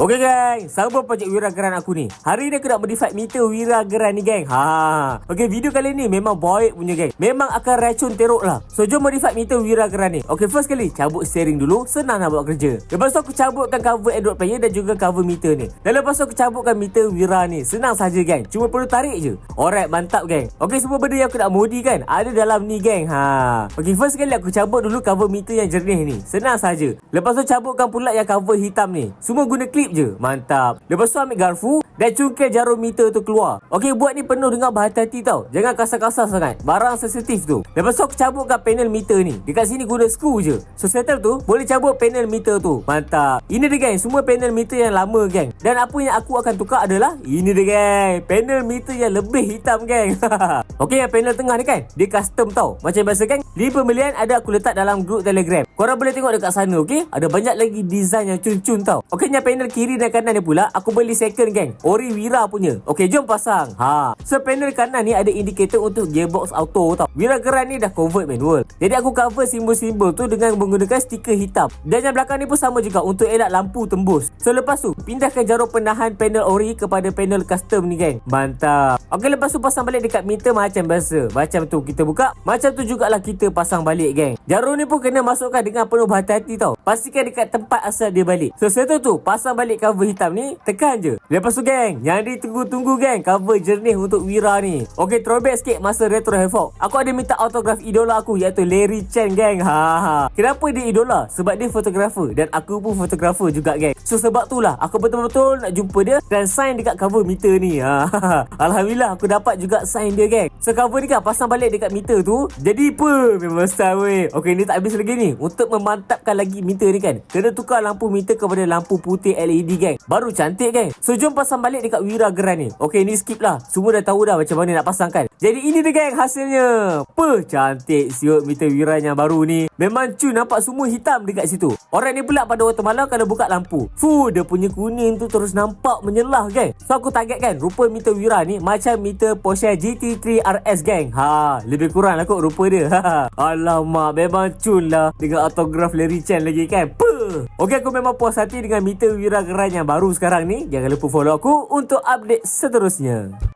Okey gang, sabar projek Wira Geran aku ni. Hari ni aku nak modify meter Wira Geran ni gang. Okey, video kali ni memang baik punya gang. Memang akan racun teruk lah. So jom modify meter Wira Geran ni. Okey, first kali cabut steering dulu. Senang nak buat kerja. Lepas tu aku cabutkan cover Android player dan juga cover meter ni. Dan lepas tu aku cabutkan meter Wira ni. Senang saja gang. Cuma perlu tarik je. Alright, mantap gang. Okey, semua benda yang aku nak modi kan ada dalam ni gang. Okey, first kali aku cabut dulu cover meter yang jernih ni. Senang saja. Lepas tu cabutkan pula yang cover hitam ni. Semua guna klip je. Mantap. Lepas tu ambil garfu dan cungkil jarum meter tu keluar. Okey, buat ni penuh dengan berhati-hati tau. Jangan kasar-kasar sangat. Barang sensitif tu. Lepas tu aku cabutkan panel meter ni. Dekat sini guna skru je. So settle tu boleh cabut panel meter tu. Mantap. Ini dia gang. Semua panel meter yang lama gang. Dan apa yang aku akan tukar adalah ini dia gang. Panel meter yang lebih hitam gang. Okey, yang panel tengah ni kan dia custom tau. Macam biasa gang, link pembelian ada aku letak dalam grup Telegram. Korang boleh tengok dekat sana. Okey, ada banyak lagi design yang cun-cun tau. Okey, yang panel kiri dan kanan ni pula aku beli second gang. Ori Wira punya. Okey, jom pasang. So panel kanan ni ada indikator untuk gearbox auto tau. Wira Geran ni dah convert manual. Jadi aku cover simbol-simbol tu dengan menggunakan stiker hitam. Dan yang belakang ni pun sama juga untuk elak lampu tembus. So lepas tu pindahkan jarum penahan panel ori kepada panel custom ni gang. Mantap. Okey, lepas tu pasang balik dekat meter macam biasa. Macam tu kita buka, macam tu jugalah kita pasang balik gang. Jarum ni pun kena masukkan dengan penuh berhati-hati tau. Pastikan dekat tempat asal dia balik. So settle tu pasang balik cover hitam ni, tekan je. Lepas tu gang, yang ditunggu-tunggu gang, cover jernih untuk Wira ni. Okey, throwback sikit masa Retro Havoc. Aku ada minta autograf idola aku iaitu Larry Chen gang. Kenapa dia idola? Sebab dia fotografer dan aku pun fotografer juga gang. So sebab tu lah aku betul-betul nak jumpa dia dan sign dekat cover meter ni. Alhamdulillah aku dapat juga sign dia gang. So cover ni kan pasang balik dekat meter tu. Jadi apa? Memang style weh. Okey, ni tak habis lagi ni. Untuk memantapkan lagi meter ni kan, kena tukar lampu meter kepada lampu putih LED gang. Baru cantik gang. So jom pasang balik dekat Wira Geran ni. Okey, ni skip lah. Semua dah tahu dah macam mana nak pasang kan. Jadi ini dia gang hasilnya. Cantik siut meter Wira yang baru ni. Memang cun, nampak semua hitam dekat situ. Orang ni pula pada waktu malam kalau buka lampu, dia punya kuning tu terus nampak menyelah gang. So aku target kan rupa meter Wira ni macam meter Porsche GT3 RS gang. Lebih kurang lah kot rupa dia. Alamak, memang cun lah dengan autograf Larry Chen lagi kan. Okey, aku memang puas hati dengan meter Wira Geran yang baru sekarang ni. Jangan lupa follow aku untuk update seterusnya.